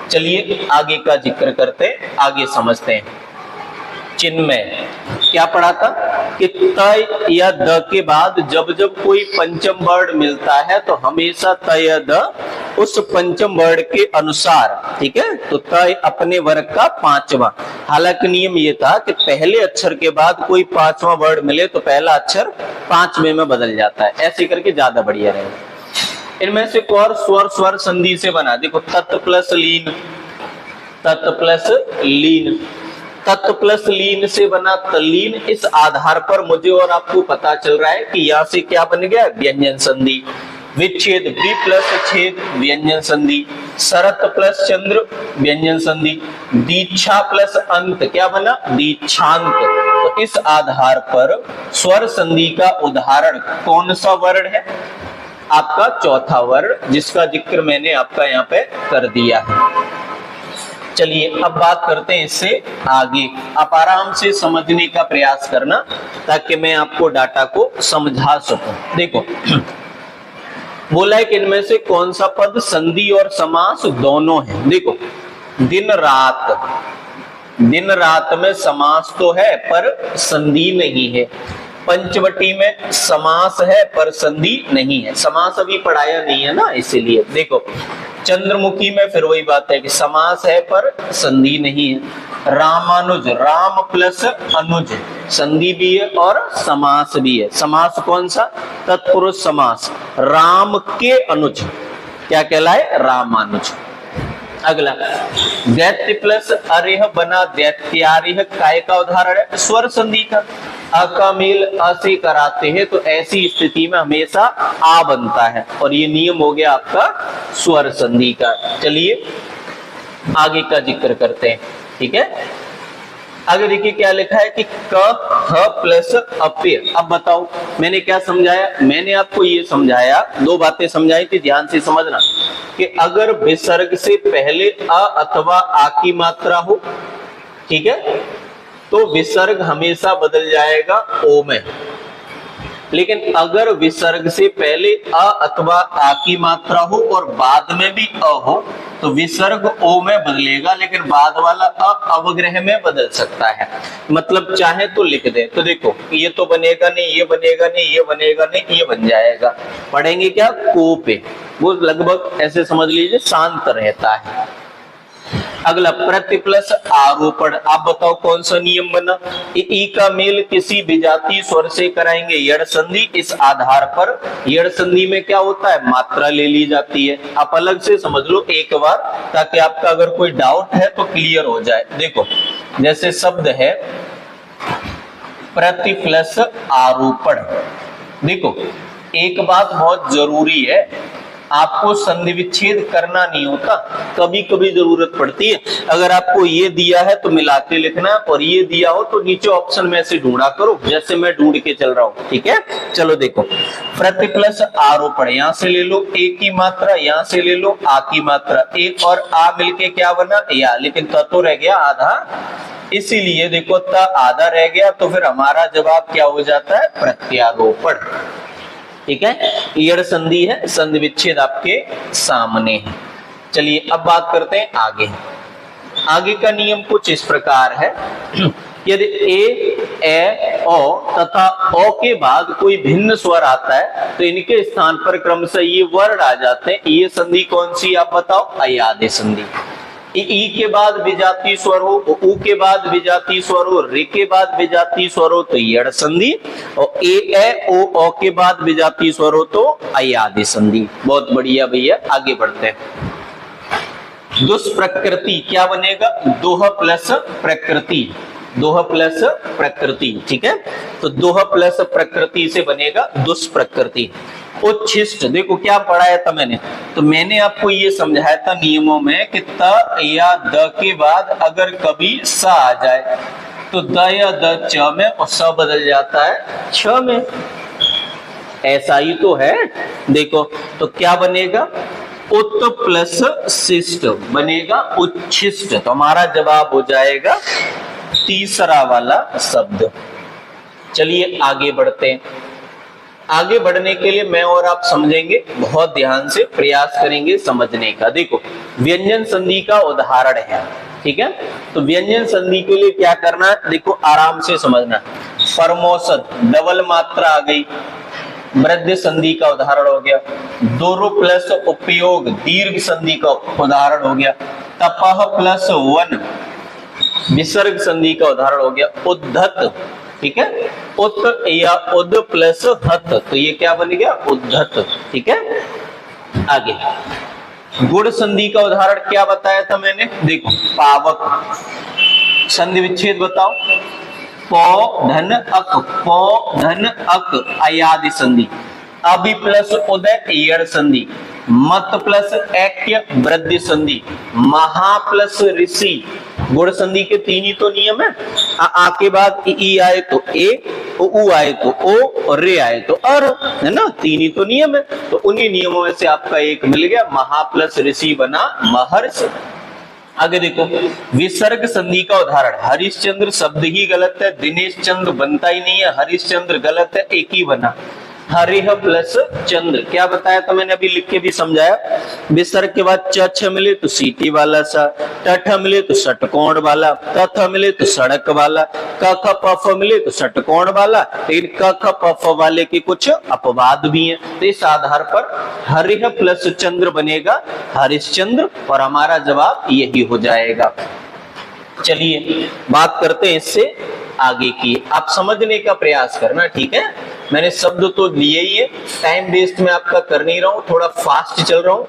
चलिए आगे का जिक्र करते हैं, आगे समझते हैं। चिन्मय क्या पढ़ा था कि त या द के बाद जब जब कोई पंचम वर्ण मिलता है तो हमेशा त या द उस पंचम वर्ण के अनुसार, ठीक है, तो त अपने वर्ग का 5वां। हालांकि नियम ये था कि पहले अक्षर के बाद कोई 5वां वर्ण मिले तो पहला अक्षर 5वें में बदल जाता है, ऐसे करके ज्यादा बढ़िया रहेगा। इनमें से और स्वर स्वर संधि से बना, देखो तत् प्लस लीन, तत् प्लस लीन, तत् प्लस लीन से बना तल्लीन। इस आधार पर मुझे और आपको पता चल रहा है कि यहाँ से क्या बन गया? व्यंजन संधि। विच्छेद बी प्लस छेद व्यंजन संधि, शरत प्लस चंद्र व्यंजन संधि, दीक्षा प्लस अंत क्या बना? दीक्षांत। तो इस आधार पर स्वर संधि का उदाहरण कौन सा वर्ण है? आपका चौथा वर्ण, जिसका जिक्र मैंने आपका यहाँ पे कर दिया है। चलिए अब बात करते हैं इससे आगे। आप आराम से समझने का प्रयास करना ताकि मैं आपको डाटा को समझा सकूं। देखो बोला है कि इनमें से कौन सा पद संधि और समास दोनों है। देखो दिन रात, दिन रात में समास तो है पर संधि नहीं है। पंचवटी में समास है पर संधि नहीं है। समास अभी पढ़ाया नहीं है ना, इसीलिए। देखो चंद्रमुखी में फिर वही बात है कि समास है पर संधि नहीं है। रामानुज, राम प्लस अनुज, संधि भी है और समास भी है। समास कौन सा? तत्पुरुष समास। राम के अनुज क्या कहलाए? रामानुज। अगला दैत्य प्लस अरेह बना दैत्यारेह, काय का उदाहरण है? स्वर संधि का। अ का मेल अ से कराते हैं तो ऐसी स्थिति में हमेशा आ बनता है, और ये नियम हो गया आपका स्वर संधि का। चलिए आगे का जिक्र करते हैं, ठीक है। आगे देखिए क्या लिखा है कि क ह प्लस अपेय। अब बताओ मैंने क्या समझाया? मैंने आपको ये समझाया, दो बातें समझाई थी, ध्यान से समझना, कि अगर विसर्ग से पहले अ अथवा आ की मात्रा हो, ठीक है, तो विसर्ग हमेशा बदल जाएगा ओ में। लेकिन अगर विसर्ग से पहले अ अथवा आ की मात्रा हो और बाद में भी अ हो तो विसर्ग ओ में बदलेगा, लेकिन बाद वाला अ अवग्रह में बदल सकता है। मतलब चाहे तो लिख दे, तो देखो ये तो बनेगा नहीं, ये बनेगा नहीं, ये बनेगा नहीं, ये बन जाएगा। पढ़ेंगे क्या को पे, वो लगभग ऐसे समझ लीजिए शांत रहता है। अगला प्रति प्लस आरोपण। आप बताओ कौन सा नियम बना? ई का मेल किसी विजातीय स्वर से कराएंगे यड़ संधि। इस आधार पर यड़ संधि में क्या होता है, मात्रा ले ली जाती है। आप अलग से समझ लो एक बार, ताकि आपका अगर कोई डाउट है तो क्लियर हो जाए। देखो जैसे शब्द है प्रति प्लस आरोपण। देखो एक बात बहुत जरूरी है, आपको संधि विच्छेद करना नहीं होता, कभी कभी जरूरत पड़ती है। अगर आपको ये दिया है तो मिला के लिखना, और ये दिया हो तो नीचे ऑप्शन में से ढूंढा करो, जैसे मैं ढूंढ के चल रहा हूं। ठीक है, चलो देखो प्रति प्लस आरोपण, यहां से ले लो ए की मात्रा, यहां से ले लो आ की मात्रा, एक और आ मिलके क्या बना या, लेकिन त तो रह गया आधा, इसीलिए देखो त आधा रह गया, तो फिर हमारा जवाब क्या हो जाता है, प्रत्यारोपण। ठीक है, यड़ संधि है, संधि विच्छेद आपके सामने है। चलिए अब बात करते हैं आगे। आगे का नियम कुछ इस प्रकार है, यदि ए ओ तथा ओ के बाद कोई भिन्न स्वर आता है तो इनके स्थान पर क्रमशः ये वर्ण आ जाते हैं। ये संधि कौन सी आप बताओ, अयादि संधि। ई के बाद विजातीय स्वर हो, उ के बाद विजातीय स्वर हो, रे के बाद विजातीय स्वर हो तो यड़ संधि, और ए ओ के बाद विजातीय स्वर हो तो अयादि संधि। बहुत बढ़िया भैया, आगे बढ़ते हैं। दुष्प्रकृति क्या बनेगा, दोह प्लस प्रकृति, दोह प्लस प्रकृति। ठीक है, तो दोह प्लस प्रकृति से बनेगा दुष्प्रकृति। उच्छिष्ट, देखो क्या पढ़ाया था मैंने, तो मैंने आपको ये समझाया था नियमों में कि त या द के बाद अगर कभी स आ जाए तो द या द च में और स बदल जाता है छ में। ऐसा ही तो है, देखो तो क्या बनेगा, उत प्लस शिष्ट बनेगा उच्छिष्ट। तो हमारा जवाब हो जाएगा तीसरा वाला शब्द। चलिए आगे बढ़ते हैं। आगे बढ़ने के लिए मैं और आप समझेंगे, बहुत ध्यान से प्रयास करेंगे समझने का। देखो व्यंजन संधि का उदाहरण है, ठीक है, तो व्यंजन संधि के लिए क्या करना है, देखो आराम से समझना। फर्मोसद डबल मात्रा आ गई, मृद्य संधि का उदाहरण हो गया। दोरो प्लस उपयोग दीर्घ संधि का उदाहरण हो गया। तपह प्लस वन विसर्ग संधि का उदाहरण हो गया। उद्धत, ठीक है, उत या उद प्लस हत, तो ये क्या बन गया, उद्धत। ठीक है, आगे गुण संधि का उदाहरण क्या बताया था मैंने, देखो पावक। संधि विच्छेद बताओ, पौ धन अक, पौ धन अक अयादि संधि। अभि प्लस उदय यड़ संधि। मत प्लस ऐक्य वृद्धि संधि। महा प्लस ऋषि। गुण संधि के तीन ही तो नियम है, आ के बाद ई आए तो ए, उ आए तो ओ, और रे आए तो अर, है ना, तीन ही तो नियम है। तो उन्हीं नियमों में से आपका एक मिल गया, महा प्लस ऋषि बना महर्षि। आगे देखो विसर्ग संधि का उदाहरण, हरिश्चंद्र शब्द ही गलत है, दिनेश चंद्र बनता ही नहीं है, हरिश्चंद्र गलत है, एक ही बना हरिह प्लस चंद्र। क्या बताया था मैंने, अभी लिख के भी समझाया। विसर्ग के बाद च छ मिले तो सीटी वाला सा, टठ मिले तो षटकोण वाला, तथ मिले तो सड़क वाला, क ख प फ मिले तो षटकोण वाला। लेकिन क ख प फ वाले के कुछ अपवाद भी हैं, तो इस आधार पर हरिह प्लस चंद्र बनेगा हरिश्चंद्र, और हमारा जवाब यही हो जाएगा। चलिए बात करते हैं इससे आगे की, आप समझने का प्रयास करना, ठीक है। मैंने शब्द तो लिए ही है, टाइम वेस्ट में आपका कर नहीं रहा हूं, थोड़ा फास्ट चल रहा हूं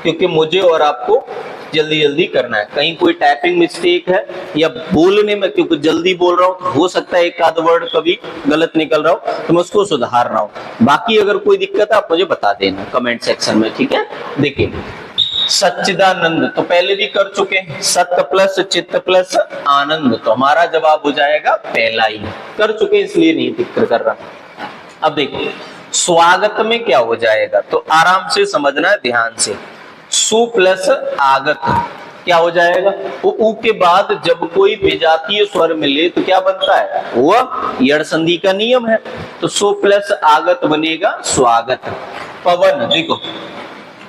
क्योंकि मुझे और आपको जल्दी जल्दी करना है। कहीं कोई टाइपिंग मिस्टेक है या बोलने में, क्योंकि जल्दी बोल रहा हूं तो हो सकता है एक आध वर्ड कभी गलत निकल रहा हो, तो मैं उसको सुधार रहा हूं। बाकी अगर कोई दिक्कत है आप मुझे बता देना कमेंट सेक्शन में, ठीक है। देखिए सच्चिदानंद तो पहले भी कर चुके हैं, सत्य प्लस चित्त प्लस आनंद, तो हमारा जवाब हो जाएगा पहला ही, कर चुके इसलिए नहीं जिक्र कर रहा। अब देखो स्वागत में क्या हो जाएगा, तो आराम से समझना है ध्यान से। सु प्लस आगत, क्या हो जाएगा? वो ऊ के बाद जब कोई विजातीय स्वर मिले तो क्या बनता है? वह यड़ संधि का नियम है। तो सो प्लस आगत बनेगा स्वागत। पवन, देखो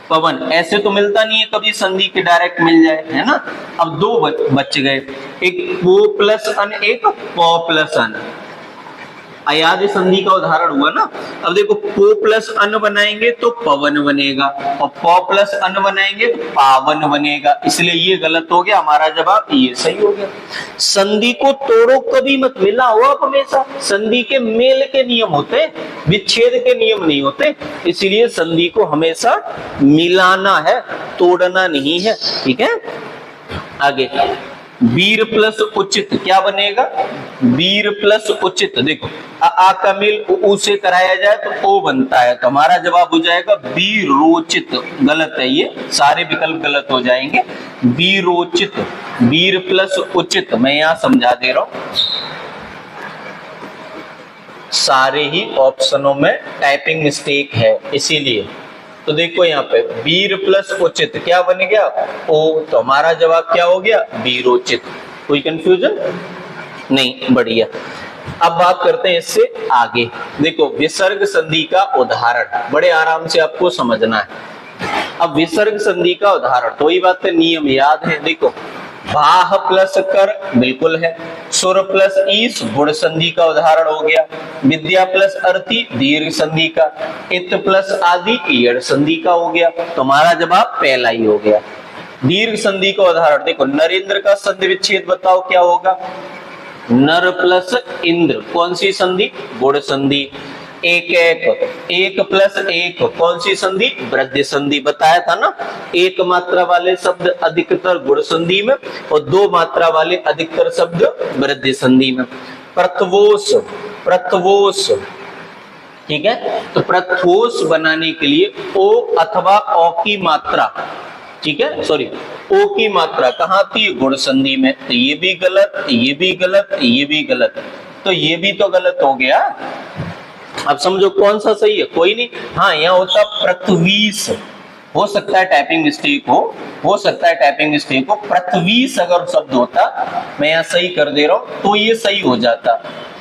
पवन ऐसे तो मिलता नहीं है कभी संधि के डायरेक्ट मिल जाए, है ना। अब दो बच गए, एक पो प्लस अन, एक प प्लस अन। अयादि संधि का उदाहरण हुआ ना। अब देखो पो प्लस अन बनाएंगे तो पवन बनेगा, और प प्लस अन बनाएंगे तो पावन बनेगा, इसलिए ये गलत हो गया। हमारा जवाब ये सही हो गया। संधि को तोड़ो कभी मत, मिला हुआ हमेशा। संधि के मेल के नियम होते, विच्छेद के नियम नहीं होते, इसलिए संधि को हमेशा मिलाना है, तोड़ना नहीं है। ठीक है, आगे वीर प्लस उचित क्या बनेगा? वीर प्लस उचित, देखो आ का मेल उ से कराया जाए तो ओ बनता है, तो हमारा जवाब हो जाएगा वीरोचित। गलत है, ये सारे विकल्प गलत हो जाएंगे। वीरोचित, वीर प्लस उचित, मैं यहां समझा दे रहा हूं। सारे ही ऑप्शनों में टाइपिंग मिस्टेक है, इसीलिए। तो देखो यहाँ पे वीर प्लस उचित क्या बन गया? ओ, तो हमारा जवाब क्या हो गया? वीरोचित। कोई कंफ्यूजन नहीं? बढ़िया। अब बात करते हैं इससे आगे। देखो विसर्ग संधि का उदाहरण बड़े आराम से आपको समझना है। अब विसर्ग संधि का उदाहरण, तो वही बात है, नियम याद है। देखो भाह प्लस कर बिल्कुल है, सुर प्लस ईस गुण संधि का उदाहरण हो गया, विद्या प्लस अर्थी दीर्घ संधि का, इत प्लस आदि यड़ संधि का हो गया। तो हमारा जवाब पहला ही हो गया। दीर्घ संधि का उदाहरण देखो, नरेंद्र का संधि विच्छेद बताओ क्या होगा? नर प्लस इंद्र, कौन सी संधि? गुण संधि। एक एक, एक प्लस एक, कौन सी संधि? वृद्धि संधि। बताया था ना, एक मात्रा वाले शब्द अधिकतर गुण संधि में और दो मात्रा वाले अधिकतर शब्द वृद्धि संधि में। प्रथवोस, प्रथवोस, ठीक है। तो प्रथवोस बनाने के लिए ओ अथवा औ की मात्रा, ठीक है, सॉरी ओ की मात्रा कहाँ थी? गुण संधि में। तो ये भी गलत, ये भी गलत, ये भी गलत, तो ये भी तो गलत हो गया। अब समझो कौन सा सही है? कोई नहीं। हाँ, यहाँ होता पृथ्वीस, हो सकता है टाइपिंग मिस्टेक हो सकता है टाइपिंग मिस्टेक हो। पृथ्वीस अगर शब्द होता, मैं यहाँ सही कर दे रहा हूं, तो ये सही हो जाता।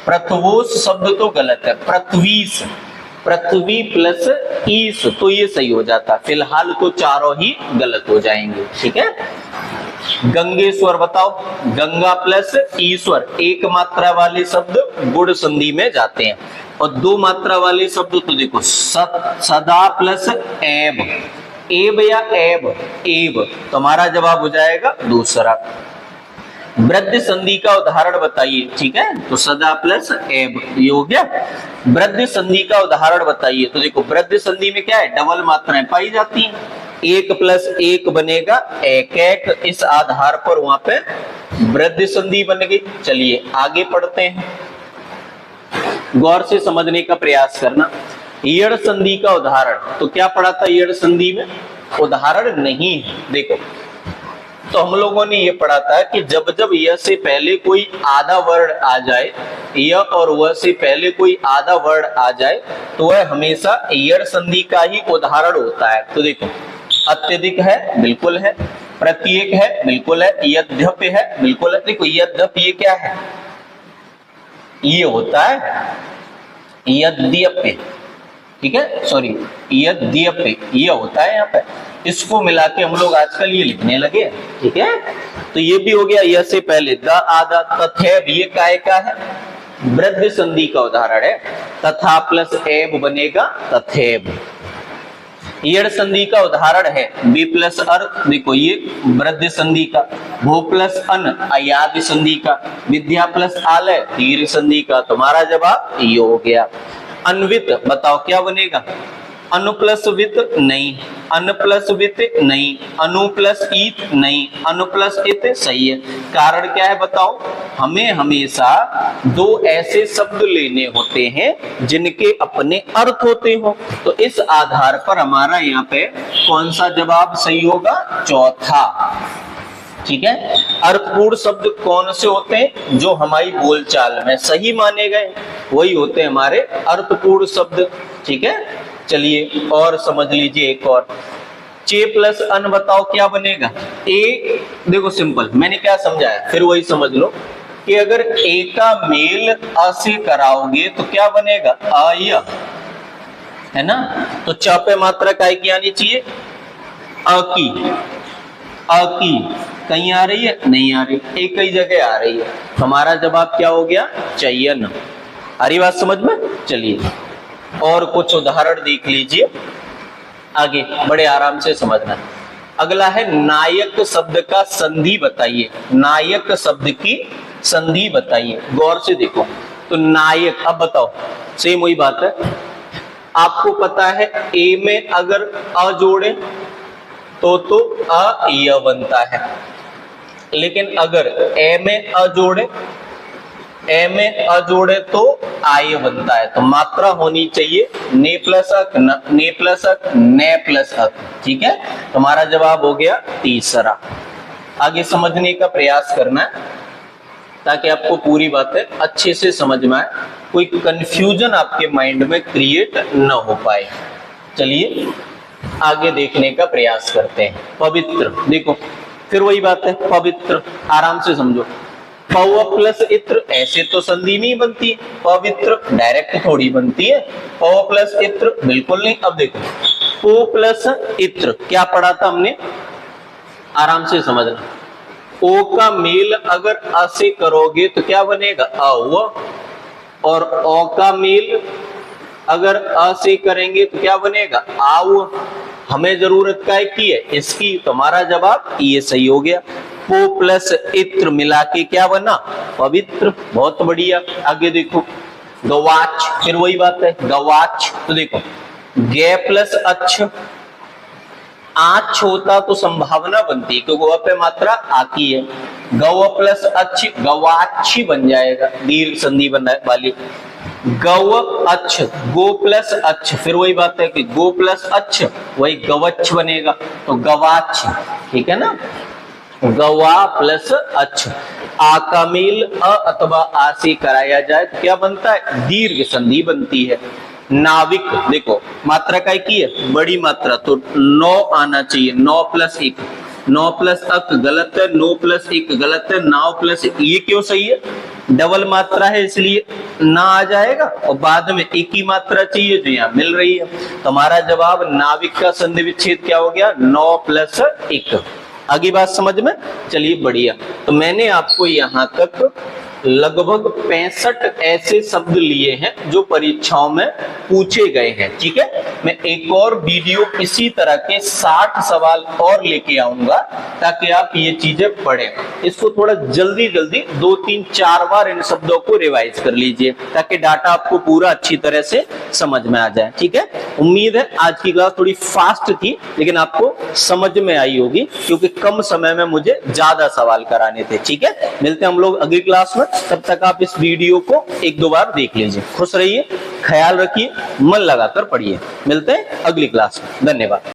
प्रथवोस शब्द तो गलत है, पृथ्वीस, पृथ्वी प्लस ईस, तो ये सही हो जाता। फिलहाल तो चारों ही गलत हो जाएंगे। ठीक है, गंगेश्वर बताओ, गंगा प्लस ईश्वर, एक मात्रा वाले शब्द गुण संधि में जाते हैं, और दो मात्रा वाले शब्द तो देखो सदा प्लस एब, एब या एब, एब, तो हमारा जवाब हो जाएगा दूसरा। वृद्धि संधि का उदाहरण बताइए। ठीक है, तो सदा प्लस एब, ये हो गया। वृद्धि संधि का उदाहरण बताइए। तो देखो वृद्धि संधि में क्या है? डबल मात्राएं पाई जाती हैं, एक प्लस एक बनेगा एक एक, इस आधार पर वहां पे वृद्धि संधि बन गई। चलिए आगे पढ़ते हैं, गौर से समझने का प्रयास करना। यड़ संधि का उदाहरण, तो क्या पढ़ा था यड़ संधि में? उदाहरण नहीं है। देखो, तो हम लोगों ने ये पढ़ा था कि जब जब य से पहले कोई आधा वर्ण आ जाए, य और व से पहले कोई आधा वर्ण आ जाए, तो वह हमेशा यड़ संधि का ही उदाहरण होता है। तो देखो अत्यधिक है, बिल्कुल है, प्रत्येक है, बिल्कुल है, यद्यपि है, बिल्कुल है। देखो यद्यपि ये क्या है? ये होता है यद्यपि, ठीक है, सॉरी यद्यपि ये होता है यहाँ पे, इसको मिला के हम लोग आजकल ये लिखने लगे। ठीक है, तो ये भी हो गया य से पहले द आधा। तथैव ये काय का है? वृद्धि संधि का उदाहरण है, तथा प्लस एव बनेगा तथैव। यड़ संधि का उदाहरण है बी प्लस अर्थ, देखो ये वृद्धि संधि का, भू प्लस अन अयादि संधि का, विद्या प्लस आलय दीर्घ संधि का। तुम्हारा जवाब ये हो गया। अन्वित बताओ क्या बनेगा? अनु प्लस वित नहीं, अन प्लस वित नहीं, अनु प्लस ईत नहीं, अनु प्लस इत सही है। कारण क्या है बताओ? हमें हमेशा दो ऐसे शब्द लेने होते हैं जिनके अपने अर्थ होते हो, तो इस आधार पर हमारा यहाँ पे कौन सा जवाब सही होगा? चौथा। ठीक है, अर्थपूर्ण शब्द कौन से होते हैं? जो हमारी बोलचाल में सही माने गए वही होते हैं हमारे अर्थपूर्ण शब्द। ठीक है, चलिए और समझ लीजिए एक और। चे प्लस अन बताओ क्या बनेगा? ए, देखो सिंपल, मैंने क्या समझाया फिर वही समझ लो कि अगर ए का मेल अ से कराओगे तो क्या बनेगा? अय, है ना? तो च पे मात्रा काय की आनी चाहिए? अ की। अ की कहीं आ रही है? नहीं आ रही, एक कई जगह आ रही है। हमारा जवाब क्या हो गया? चयन। आ रही बात समझ में? चलिए और कुछ उदाहरण देख लीजिए, आगे बड़े आराम से समझना। अगला है नायक शब्द का संधि बताइए। नायक शब्द की संधि बताइए, गौर से देखो। तो नायक, अब बताओ, सेम वही बात है। आपको पता है ए में अगर अ जोड़े तो अ बनता है, लेकिन अगर ए में अ जोड़े, ए में अ जोड़े तो आय बनता है। तो मात्रा होनी चाहिए ने प्लस अक, ने प्लस अक, ने प्लस अक। ठीक है, तुम्हारा जवाब हो गया तीसरा। आगे समझने का प्रयास करना है ताकि आपको पूरी बातें अच्छे से समझ में आए, कोई कंफ्यूजन आपके माइंड में क्रिएट न हो पाए। चलिए आगे देखने का प्रयास करते हैं। पवित्र, देखो फिर वही बात है, पवित्र, आराम से समझो। पव प्लस इत्र, ऐसे तो संधि नहीं बनती, पवित्र डायरेक्ट थोड़ी बनती है। पव प्लस इत्र बिल्कुल नहीं। अब देखो पो प्लस इत्र क्या पढ़ा था हमने, आराम से समझना। ओ का मेल अगर अ से करोगे तो क्या बनेगा? अ, और ओ का मेल अगर अ से करेंगे तो क्या बनेगा? आव। हमें जरूरत क्या की है? इसकी। तुम्हारा जवाब ये सही हो गया। पो प्लस इत्र मिला के क्या बना? पवित्र। बहुत बढ़िया। आगे देखो गवाच, फिर वही बात है, गवाच। तो देखो गे प्लस अच्छ, आछ होता तो संभावना बनती है क्योंकि वह पे मात्रा आकी है। गव प्लस अच्छ गवाची बन जाएगा, दीर्घ संधि बनने वाली। गव अच्छ, गो प्लस अच्छ, फिर वही बात है कि गो प्लस अच्छ वही गवच्छ बनेगा, तो गवाच। ठीक है ना? गवा प्लस अच्छ। आ का मेल अ अथवा आ से कराया जाए तो क्या बनता है? दीर्घ संधि बनती है। नाविक, देखो मात्रा काय की है? बड़ी मात्रा, तो 9 आना चाहिए। 9 प्लस 1, 9 प्लस अक गलत है, 9 प्लस 1 गलत है, 9 प्लस 1, ये क्यों सही है? डबल मात्रा है इसलिए ना आ जाएगा, और बाद में एक ही मात्रा चाहिए जो यहाँ मिल रही है। तुम्हारा जवाब नाविक का संधि विच्छेद क्या हो गया? 9 प्लस 1। आगे बात समझ में? चलिए बढ़िया। तो मैंने आपको यहाँ तक लगभग 65 ऐसे शब्द लिए हैं जो परीक्षाओं में पूछे गए हैं। ठीक है, मैं एक और वीडियो इसी तरह के 60 सवाल और लेके आऊंगा ताकि आप ये चीजें पढ़ें। इसको थोड़ा जल्दी जल्दी 2, 3, 4 बार इन शब्दों को रिवाइज कर लीजिए ताकि डाटा आपको पूरा अच्छी तरह से समझ में आ जाए। ठीक है, उम्मीद है आज की क्लास थोड़ी फास्ट थी लेकिन आपको समझ में आई होगी क्योंकि कम समय में मुझे ज्यादा सवाल कराने थे। ठीक है, मिलते हैं हम लोग अगली क्लास में, तब तक आप इस वीडियो को 1-2 बार देख लीजिए। खुश रहिए, ख्याल रखिए, मन लगाकर पढ़िए। मिलते हैं अगली क्लास में। धन्यवाद।